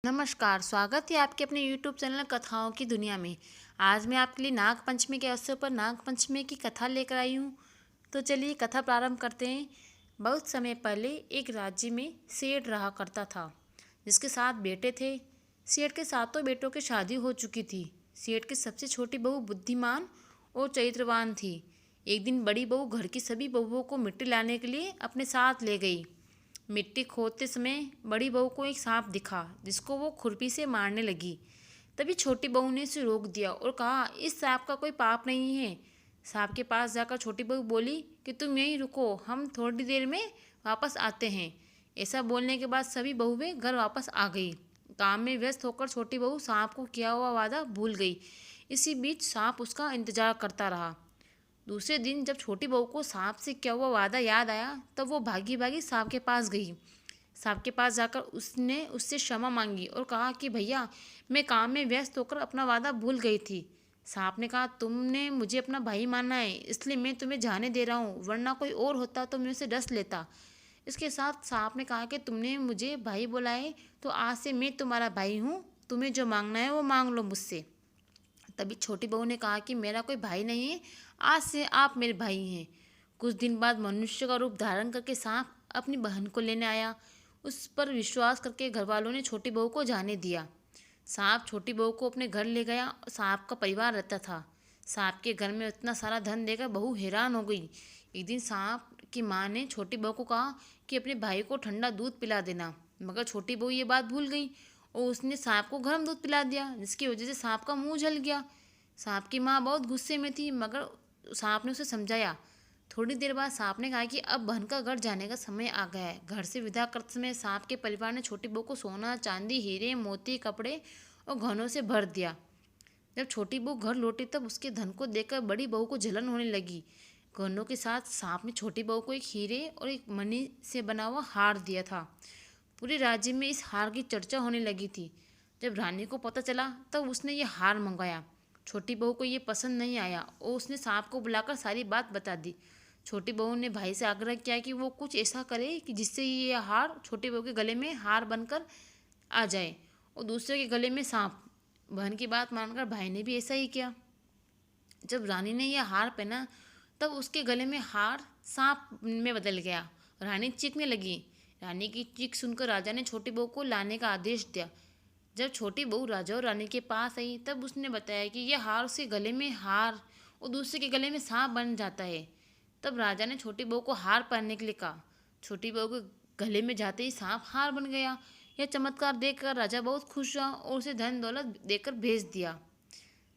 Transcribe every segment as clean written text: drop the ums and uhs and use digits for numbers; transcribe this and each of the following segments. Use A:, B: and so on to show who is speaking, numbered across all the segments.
A: नमस्कार, स्वागत है आपके अपने YouTube चैनल कथाओं की दुनिया में। आज मैं आपके लिए नाग पंचमी के अवसर पर नाग पंचमी की कथा लेकर आई हूँ। तो चलिए कथा प्रारंभ करते हैं। बहुत समय पहले एक राज्य में सेठ रहा करता था, जिसके 7 बेटे थे। सेठ के सातों बेटों की शादी हो चुकी थी। सेठ की सबसे छोटी बहू बुद्धिमान और चरित्रवान थी। एक दिन बड़ी बहू घर की सभी बहुओं को मिट्टी लाने के लिए अपने साथ ले गई। मिट्टी खोदते समय बड़ी बहू को एक सांप दिखा, जिसको वो खुरपी से मारने लगी। तभी छोटी बहू ने उसे रोक दिया और कहा, इस सांप का कोई पाप नहीं है। सांप के पास जाकर छोटी बहू बोली कि तुम यहीं रुको, हम थोड़ी देर में वापस आते हैं। ऐसा बोलने के बाद सभी बहुएं घर वापस आ गई। काम में व्यस्त होकर छोटी बहू सांप को किया हुआ वादा भूल गई। इसी बीच सांप उसका इंतजार करता रहा। दूसरे दिन जब छोटी बहू को सांप से किया हुआ वादा याद आया, तब वो भागी भागी सांप के पास गई। सांप के पास जाकर उसने उससे क्षमा मांगी और कहा कि भैया, मैं काम में व्यस्त होकर अपना वादा भूल गई थी। सांप ने कहा, तुमने मुझे अपना भाई माना है, इसलिए मैं तुम्हें जाने दे रहा हूँ, वरना कोई और होता तो मैं उसे डस लेता। इसके साथ सांप ने कहा कि तुमने मुझे भाई बोला है, तो आज से मैं तुम्हारा भाई हूँ। तुम्हें जो मांगना है वो मांग लो मुझसे। तभी छोटी बहू ने कहा कि मेरा कोई भाई नहीं है, आज से आप मेरे भाई हैं। कुछ दिन बाद मनुष्य का रूप धारण करके सांप अपनी बहन को लेने आया। उस पर विश्वास करके घर वालों ने छोटी बहू को जाने दिया। सांप छोटी बहू को अपने घर ले गया। सांप का परिवार रहता था। सांप के घर में इतना सारा धन देखकर बहू हैरान हो गई। एक दिन सांप की माँ ने छोटी बहू को कहा कि अपने भाई को ठंडा दूध पिला देना, मगर छोटी बहू ये बात भूल गई और उसने सांप को गर्म दूध पिला दिया, जिसकी वजह से सांप का मुंह जल गया। सांप की माँ बहुत गुस्से में थी, मगर सांप ने उसे समझाया। थोड़ी देर बाद सांप ने कहा कि अब बहन का घर जाने का समय आ गया है। घर से विदा करते समय सांप के परिवार ने छोटी बहू को सोना, चांदी, हीरे, मोती, कपड़े और गहनों से भर दिया। जब छोटी बहू घर लौटी तब उसके धन को देखकर बड़ी बहू को जलन होने लगी। गहनों के साथ सांप ने छोटी बहू को एक हीरे और एक मणि से बना हुआ हार दिया था। पूरे राज्य में इस हार की चर्चा होने लगी थी। जब रानी को पता चला तब उसने ये हार मंगवाया। छोटी बहू को ये पसंद नहीं आया और उसने सांप को बुलाकर सारी बात बता दी। छोटी बहू ने भाई से आग्रह किया कि वो कुछ ऐसा करे कि जिससे ये हार छोटी बहू के गले में हार बनकर आ जाए और दूसरे के गले में सांप। बहन की बात मानकर भाई ने भी ऐसा ही किया। जब रानी ने यह हार पहना तब उसके गले में हार सांप में बदल गया। रानी चीखने लगी। रानी की चीख सुनकर राजा ने छोटी बहू को लाने का आदेश दिया। जब छोटी बहू राजा और रानी के पास आई तब उसने बताया कि यह हार उसके गले में हार और दूसरे के गले में सांप बन जाता है। तब राजा ने छोटी बहू को हार पहनने के लिए कहा। छोटी बहू के गले में जाते ही सांप हार बन गया। यह चमत्कार देखकर राजा बहुत खुश हुआ और उसे धन दौलत देकर भेज दिया।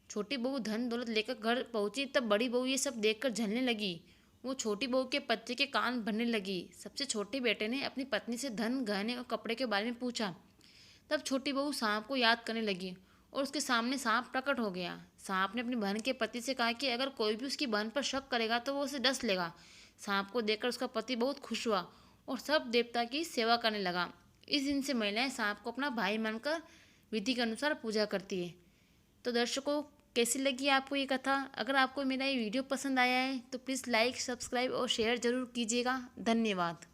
A: छोटी बहू धन दौलत लेकर घर पहुंची तब बड़ी बहू ये सब देखकर जलने लगी। वो छोटी बहू के पत्ते के कान भरने लगी। सबसे छोटे बेटे ने अपनी पत्नी से धन, गहने और कपड़े के बारे में पूछा। तब छोटी बहू सांप को याद करने लगी और उसके सामने सांप प्रकट हो गया। सांप ने अपनी बहन के पति से कहा कि अगर कोई भी उसकी बहन पर शक करेगा तो वो उसे डस लेगा। सांप को देखकर उसका पति बहुत खुश हुआ और सब देवता की सेवा करने लगा। इस दिन से महिलाएं सांप को अपना भाई मानकर विधि के अनुसार पूजा करती है। तो दर्शकों, कैसी लगी आपको ये कथा? अगर आपको मेरा ये वीडियो पसंद आया है तो प्लीज़ लाइक, सब्सक्राइब और शेयर ज़रूर कीजिएगा। धन्यवाद।